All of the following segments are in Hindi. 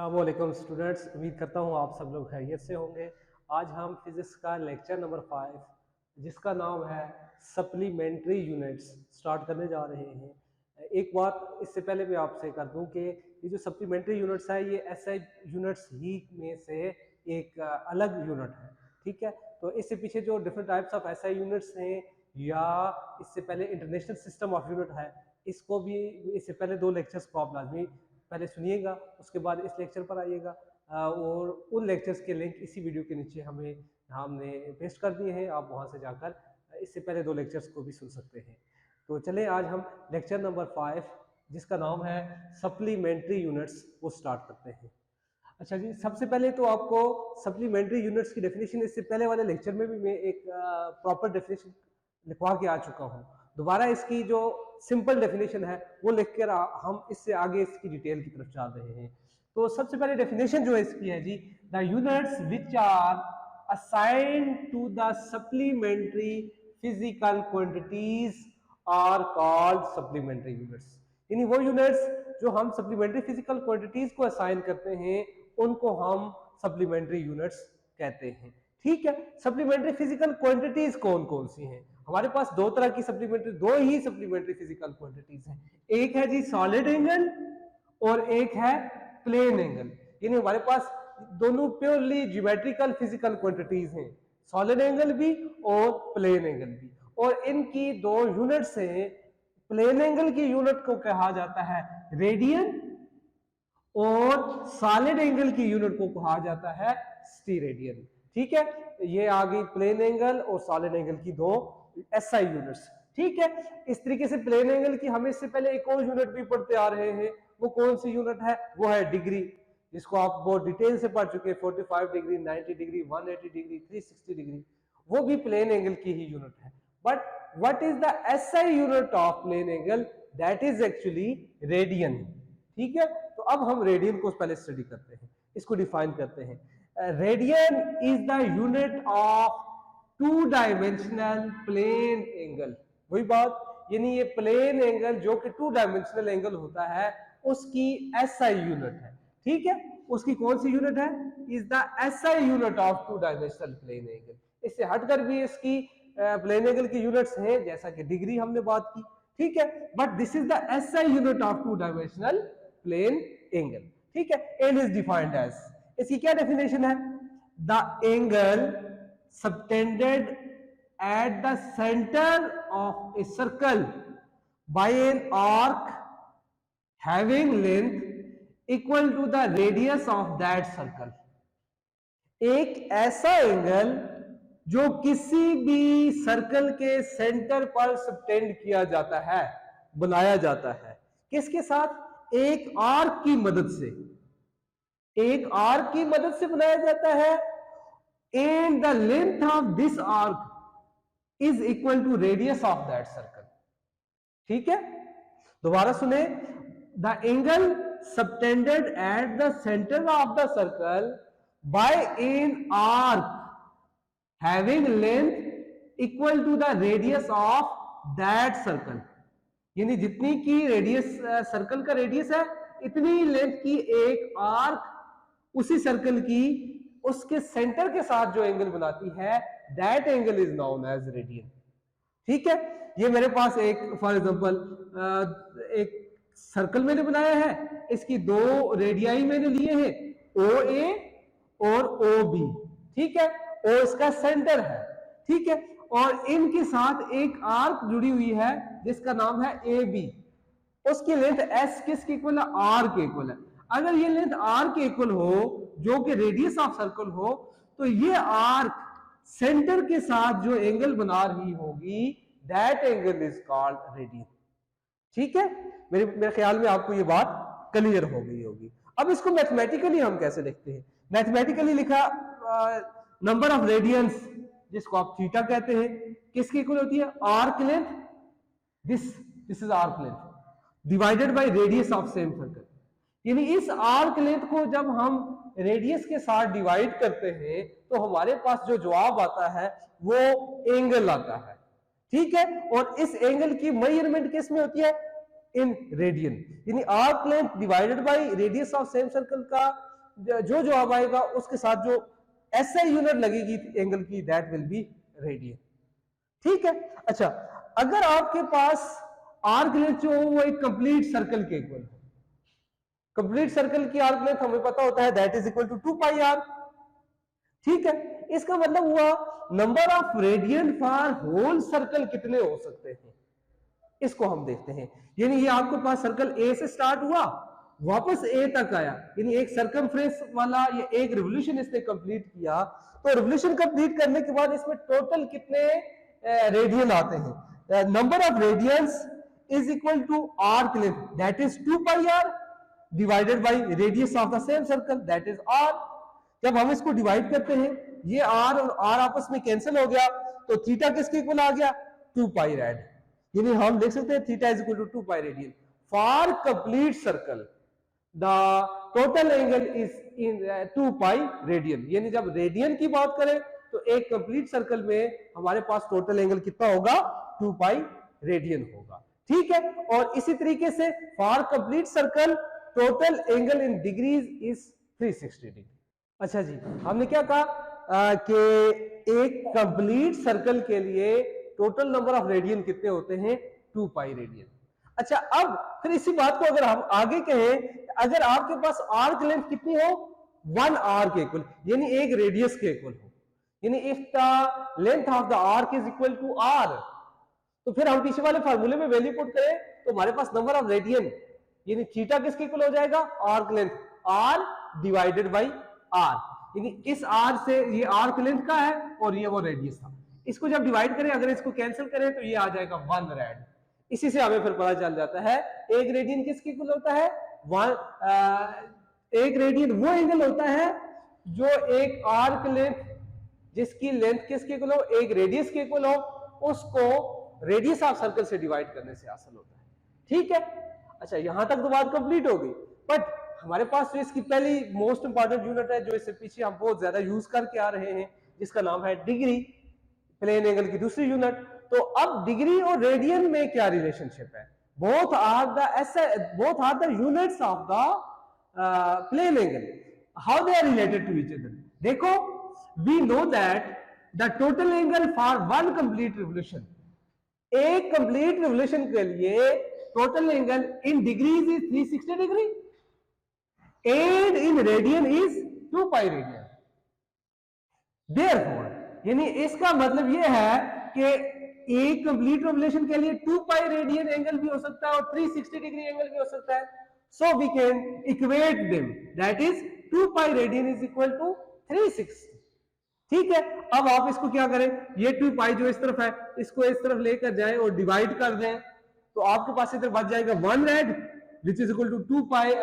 अस्सलामुअलैकुम स्टूडेंट्स, उम्मीद करता हूँ आप सब लोग खैरियत से होंगे। आज हम फिजिक्स का लेक्चर नंबर 5 जिसका नाम है सप्लीमेंट्री यूनिट्स स्टार्ट करने जा रहे हैं। एक बात इससे पहले मैं आपसे कर दूं कि ये जो सप्लीमेंट्री यूनिट्स है ये एसआई यूनिट्स ही में से एक अलग यूनिट है, ठीक है। तो इससे पीछे जो different types of SI units हैं या इससे पहले इंटरनेशनल सिस्टम ऑफ यूनिट है, इसको भी इससे पहले 2 लेक्चर्स को आप लाजमी पहले सुनिएगा, उसके बाद इस लेक्चर पर आइएगा। और उन लेक्चर्स के लिंक इसी वीडियो के नीचे हमने पेस्ट कर दिए हैं, आप वहां से जाकर इससे पहले 2 लेक्चर्स को भी सुन सकते हैं। तो चले आज हम लेक्चर नंबर 5 जिसका नाम है सप्लीमेंट्री यूनिट्स वो स्टार्ट करते हैं। अच्छा जी, सबसे पहले तो आपको सप्लीमेंट्री यूनिट्स की डेफिनेशन इससे पहले वाले लेक्चर में भी मैं एक प्रॉपर डेफिनेशन लिखवा के आ चुका हूँ। दोबारा इसकी जो सिंपल डेफिनेशन है वो लिखकर हम इससे आगे इसकी डिटेल की तरफ चल रहे हैं। तो सबसे पहले डेफिनेशन जो है इसकी है जी, the units which are assigned to the supplementary physical quantities are called supplementary units. यानी वो यूनिट्स जो हम सप्लीमेंट्री फिजिकल क्वांटिटीज को असाइन करते हैं उनको हम सप्लीमेंट्री यूनिट्स कहते हैं, ठीक है। सप्लीमेंट्री फिजिकल क्वांटिटीज कौन कौन सी हैं? हमारे पास दो ही सप्लीमेंट्री फिजिकल क्वांटिटीज हैं। एक है जी सॉलिड एंगल और एक है प्लेन एंगल। यानी हमारे पास दोनों प्योरली ज्योमेट्रिकल फिजिकल क्वांटिटीज हैं, सॉलिड एंगल भी और प्लेन एंगल भी। और इनकी 2 यूनिट्स हैं। प्लेन एंगल की यूनिट को कहा जाता है रेडियन और सॉलिड एंगल की यूनिट को कहा जाता है स्टीरेडियन, ठीक है। ये आ गई प्लेन एंगल और सॉलिड एंगल की 2 एसआई यूनिट्स, ठीक है। इस तरीके से प्लेन एंगल की हम इससे पहले एक और यूनिट भी पढ़ते आ रहे हैं। वो कौन सी यूनिट है? वो है डिग्री, जिसको आप बहुत डिटेल से पढ़ चुके हैं। 45 डिग्री, 90 डिग्री, 180 डिग्री, 360 डिग्री, वो भी प्लेन एंगल की ही यूनिट है। But what is the SI unit of plane angle? That is actually radian, ठीक है। तो अब हम रेडियन को पहले स्टडी करते हैं, इसको डिफाइन करते हैं। Radian is the unit of 2 dimensional plane angle. वही बात, यानी ये प्लेन एंगल जो कि 2 डायमेंशनल एंगल होता है उसकी एसआई यूनिट है, ठीक है। उसकी कौन सी यूनिट है? Is the SI unit of 2 dimensional plane angle. इससे हटकर भी इसकी प्लेन एंगल की यूनिट्स हैं, जैसा कि डिग्री हमने बात की, ठीक है। But this is the SI unit of 2 dimensional plane angle, ठीक है। एल इज डिफाइंड एज, इसकी क्या डेफिनेशन है? The angle subtended at the center of a circle by an arc having length equal to the radius of that circle। एक ऐसा एंगल जो किसी भी सर्कल के सेंटर पर सबटेंड किया जाता है, बनाया जाता है, किसके साथ? एक आर्क की मदद से। एक आर्क की मदद से बनाया जाता है and the length of this arc is equal to radius of that circle, ठीक है। दोबारा सुने, the angle subtended at the center of the circle by an arc having length equal to the radius of that circle। यानी जितनी की रेडियस सर्कल का रेडियस है इतनी लेंथ की एक आर्क उसी सर्कल की उसके सेंटर के साथ जो एंगल बनाती है, that angle is known as radian, ठीक है। ये मेरे पास एक फॉर एग्जांपल एक सर्कल मैंने बनाया है, इसकी 2 रेडियाई मैंने लिए हैं, ओ ए और ओ बी, ठीक है। ओ इसका सेंटर है, ठीक है। और इनके साथ एक आर्क जुड़ी हुई है जिसका नाम है ए बी। उसकी लेंथ एस किसके इक्वल है? आर के इक्वल है। अगर ये लेंथ आर के इक्वल हो जो कि रेडियस ऑफ सर्कल हो, तो ये आर्क सेंटर के साथ जो एंगल बना रही होगी that angle is called radian, ठीक है। मेरे ख्याल में आपको ये बात क्लियर हो गई होगी। अब इसको मैथमेटिकली हम कैसे लिखते हैं? मैथमेटिकली लिखा नंबर ऑफ रेडियंस, जिसको आप थीटा कहते हैं, किसकी इक्वल होती है? Arc length, this is arc length divided by radius of same circle. यानी इस आर्क लेंथ को जब हम रेडियस के साथ डिवाइड करते हैं तो हमारे पास जो जवाब आता है वो एंगल आता है, ठीक है। और इस एंगल की मेजरमेंट किस में होती है? In radian. यानी arc length divided by radius of same circle का जो जवाब आएगा उसके साथ जो एसआई यूनिट लगेगी एंगल की, दैट विल बी रेडियन। ठीक है। अच्छा, अगर आपके पास आर्क लेंथ जो वो एक कंप्लीट सर्कल के इक्वल हो, कंप्लीट सर्कल की आर्क लेंथ हमें पता होता है that is equal to 2 pi R. ठीक है, इसका मतलब हुआ number of radian for whole circle कितने हो सकते हैं, इसको हम देखते हैं। यानी ये आपके पास सर्कल ए से स्टार्ट हुआ, वापस ए तक आया, यानी एक सर्कमफ्रेंस वाला ये एक रिवोल्यूशन इसने कंप्लीट किया। तो रिवोल्यूशन कंप्लीट करने के बाद इसमें टोटल कितने रेडियन आते हैं? Number of radians is equal to arc length, that is 2 pi R divided by radius of the same circle, that is R. जब हम इसको डिवाइड करते हैं, ये आर और आर आपस में कैंसिल हो गया, तो थीटा किसके इक्वल आ गया? 2 पाई रेड। यानी हम लिख सकते हैं theta is equal to 2 pi radian for complete circle, the total angle is in 2 pi radian. यानी जब रेडियन की बात करें तो एक कंप्लीट सर्कल में हमारे पास टोटल एंगल कितना होगा? 2 पाई रेडियन होगा। ठीक है, और इसी तरीके से for complete circle total angle in degrees is 360 degree. अच्छा जी, हमने क्या कहा कि एक कंप्लीट सर्कल के लिए टोटल नंबर ऑफ रेडियन कितने होते हैं? 2 पाई रेडियन। अच्छा, अब फिर इसी बात को अगर हम आगे कहें, अगर आपके पास आर्क लेंथ कितनी हो? 1 आर्क इक्वल, यानी एक रेडियस के इक्वल हो, यानी if the length of the arc is equal to R, तो फिर हम पीछे वाले फार्मूले में वैल्यू पुट करें तो हमारे पास नंबर ऑफ रेडियन यानी थीटा किसके इक्वल हो जाएगा? Arc length, R divided by R. यानी इस आर से ये आर्क लेंथ का है और ये वो रेडियस था, इसको जब डिवाइड करें, अगर इसको कैंसिल करें तो ये आ जाएगा 1 रेड। इसी से हमें फिर पता चल जाता है एक रेडियन किसके इक्वल होता है? एक रेडियन वो एंगल होता है जो एक आर्क लेंथ जिसकी लेंथ किसके इक्वल हो? एक रेडियस के इक्वल हो, उसको रेडियस ऑफ सर्कल से डिवाइड करने से हासिल होता है। ठीक है। अच्छा, यहां तक तो बात कंप्लीट हो गई, बट हमारे पास जो इसकी पहली मोस्ट इंपॉर्टेंट यूनिट है जो इससे पीछे हम बहुत ज्यादा यूज करके आ रहे हैं, जिसका नाम है डिग्री, प्लेन एंगल की दूसरी यूनिट। तो अब डिग्री और रेडियन में क्या रिलेशनशिप है? Both are the units of the plane angle, how they are related to each other. देखो, we know that the total angle for one complete revolution, एक कंप्लीट रिवोल्यूशन के लिए total angle in degrees is 360 degree and in radian is 2 pi radian. Therefore, यानी इसका मतलब यह है कि एक कंप्लीट रिवोल्यूशन के लिए 2 पाई रेडियन एंगल भी हो सकता है और 360 डिग्री एंगल भी हो सकता है। So we can equate them, that is 2 pi radian is equal to 360। ठीक है, अब आप इसको क्या करें, ये 2 पाई जो इस तरफ है इसको इस तरफ लेकर जाएं और डिवाइड कर दें, तो आपके पास इधर बच जाएगा 1 rad which is equal to 2 pi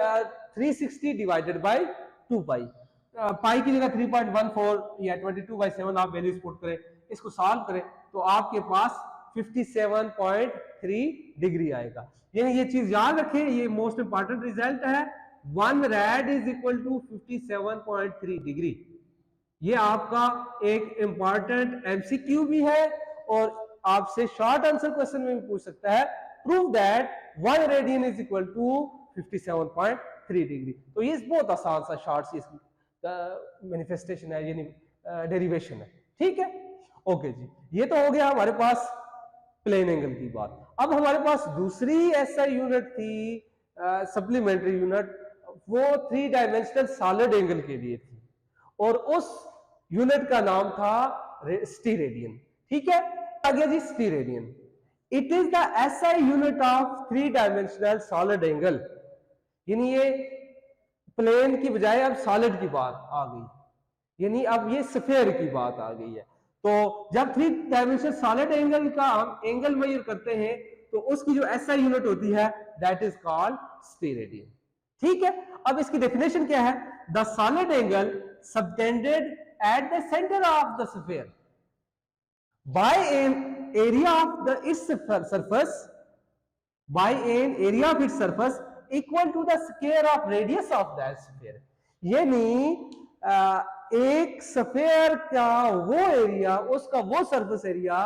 360 divided by 2 pi. Pi की जगह 3.14 या 22/7 आप वैल्यूज पुट करें, इसको सॉल्व करें तो आपके पास 57.3 डिग्री आएगा। यानी ये चीज याद रखें, ये मोस्ट इंपॉर्टेंट रिजल्ट है, 1 rad is equal to 57.3 degree. ये आपका एक इंपॉर्टेंट एमसीक्यू भी है और आपसे शॉर्ट आंसर क्वेश्चन में भी पूछ सकता है, prove that 1 radian is equal to 57.3 degree. तो ये बहुत आसान सा शॉर्ट सी मैनिफेस्टेशन है, यानी डेरिवेशन है। ठीक है, ओके जी, ये तो हो गया हमारे पास प्लेन एंगल की बात। अब हमारे पास दूसरी ऐसा यूनिट थी सप्लीमेंट्री यूनिट, वो 3 डायमेंशनल सॉलिड एंगल के लिए थी और उस यूनिट का नाम था स्टीरेडियन। ठीक है, आ गया जी steradian. It is the SI unit of 3 dimensional solid angle. यानी ये प्लेन की बजाय अब सॉलिड की बात आ गई, यानी अब ये स्फीयर की बात आ गई है। तो जब 3 डायमेंशनल सॉलिड एंगल का हम एंगल मेजर करते हैं तो उसकी जो एसआई यूनिट होती है दैट इज कॉल्ड स्टीरेडियन। ठीक है, अब इसकी डेफिनेशन क्या है? The solid angle subtended at the center of the sphere by an area of its surface equal to the square of radius of that sphere। यानी एक स्फीयर का वो एरिया, उसका वो सरफेस एरिया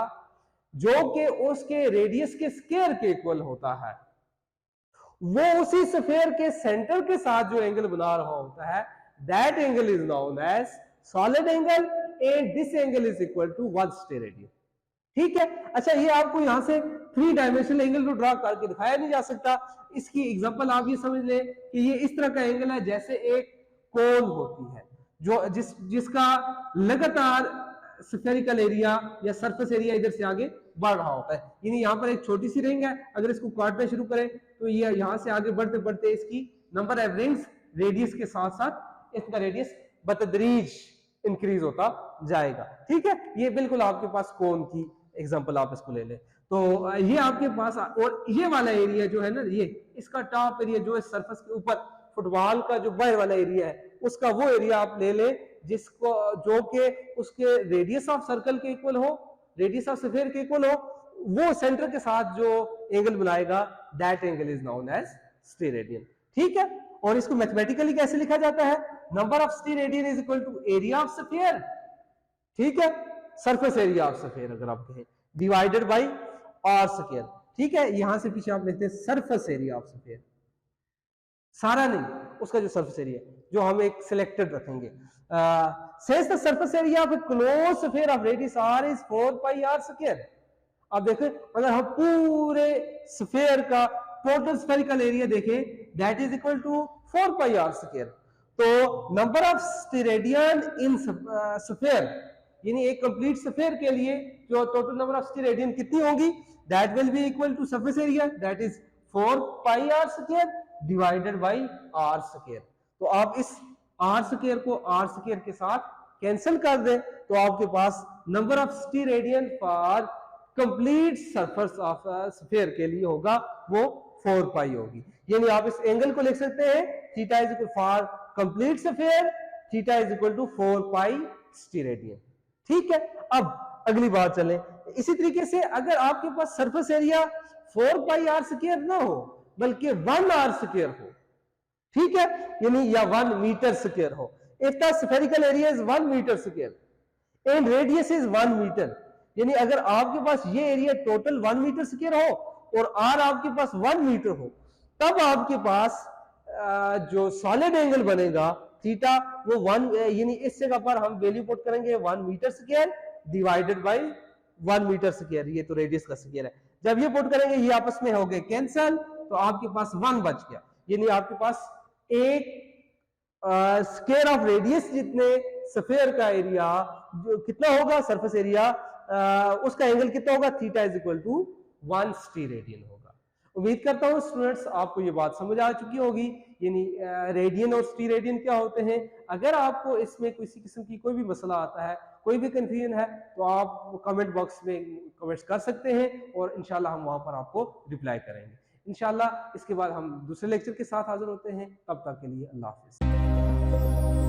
जो कि उसके रेडियस के स्क्वायर के इक्वल होता है, वो उसी स्फीयर के सेंटर के साथ जो एंगल बना रहा होता है that angle is known as solid angle and this angle is equal to 1 steradian. ठीक है। अच्छा, ये आपको यहां से 3 डायमेंशनल एंगल को ड्रा करके दिखाया नहीं जा सकता। इसकी एग्जांपल आप ये समझ लें कि ये इस तरह का एंगल है जैसे एक कोन होती है जो जिसका लगातार स्फेरिकल एरिया या सरफेस एरिया इधर से आगे बढ़ रहा होता है। यानी यहाँ पर एक छोटी सी रिंग है, अगर इसको काटना शुरू करें तो ये यहाँ से आगे बढ़ते बढ़ते इसकी नंबर ऑफ रिंग्स रेडियस के साथ साथ इसका रेडियस बतदरीज इंक्रीज होता जाएगा। ठीक है, ये बिल्कुल आपके पास कोन की एग्जांपल आप इसको ले लें। तो ये आपके पास, और ये वाला एरिया जो है ना, ये इसका टॉप एरिया जो है सरफेस के ऊपर फुटबॉल का जो बाहर वाला एरिया है उसका वो एरिया आप ले लें जिसको जो कि उसके रेडियस ऑफ सर्कल के इक्वल हो, रेडियस ऑफ स्फीयर के इक्वल हो, वो सेंटर के साथ जो एंगल बनाएगा that angle is known as steradian. ठीक है, और इसको मैथमेटिकली कैसे लिखा जाता है? Number of steradian is equal to area of sphere, ठीक है, सरफेस एरिया ऑफ स्फीयर अगर आप कहें, डिवाइडेड बाय आर स्क्वायर। ठीक है, यहां से पीछे आप लिखते हैं सरफेस एरिया ऑफ स्फीयर, सारा नहीं, उसका जो सरफेस एरिया जो हम एक सिलेक्टेड रखेंगे। Says the surface area of a close sphere of radius r is 4 pi r square. अब देखें, अगर हम पूरे स्फीयर का टोटल स्फेरिकल एरिया देखें that is equal to 4 pi r square. तो number of steradian in sphere, यानी एक कंप्लीट स्फीयर के लिए जो टोटल नंबर ऑफ स्टेरेडियन कितनी होगी, that will be equal to surface area that is 4 pi r square divided by r square. तो आप इस r स्क्वायर को r स्क्वायर के साथ कैंसिल कर दें तो आपके पास number of steradian for complete surface of sphere के लिए होगा वो 4 पाई होगी। यानी आप इस एंगल को लिख सकते हैं theta is equal for complete sphere theta is equal to 4 pi steradian. ठीक है, अब अगली बात चलें। इसी तरीके से अगर आपके पास surface area 4 pi r square ना हो बल्कि 1 r स्क्वायर हो, ठीक है, यानी या 1 मीटर स्क्वायर हो, if the spherical area is 1 metre square and radius is 1 metre, यानी अगर आपके पास ये एरिया टोटल 1 मीटर स्क्वायर हो और r आपके पास 1 मीटर हो, तब आपके पास जो सॉलिड एंगल बनेगा थीटा वो 1, यानी इस जगह पर हम वैल्यू पुट करेंगे 1 metre square divided by 1 metre square, ये तो रेडियस का स्क्वायर है। जब ये पुट करेंगे ये आपस में हो गए कैंसल, तो आपके पास 1 बच गया, यानी आपके पास एक स्क्वायर ऑफ रेडियस जितने स्फीयर का एरिया जो कितना होगा सरफेस एरिया, उसका एंगल कितना होगा, theta is equal to 1 steradian होगा। उम्मीद करता हूं स्टूडेंट्स आपको ये बात समझ आ चुकी होगी, यानी रेडियन और स्टेरेडियन क्या होते हैं। अगर आपको इसमें किसी किस्म की कोई भी मसला आता है, कोई भी कंफ्यूजन है, तो आप कमेंट बॉक्स में कमेंट्स कर सकते हैं और इंशाल्लाह हम वहां पर आपको रिप्लाई करेंगे। इंशाल्लाह इसके बाद हम दूसरे लेक्चर के साथ हाजिर होते हैं, तब तक के लिए अल्लाह हाफिज।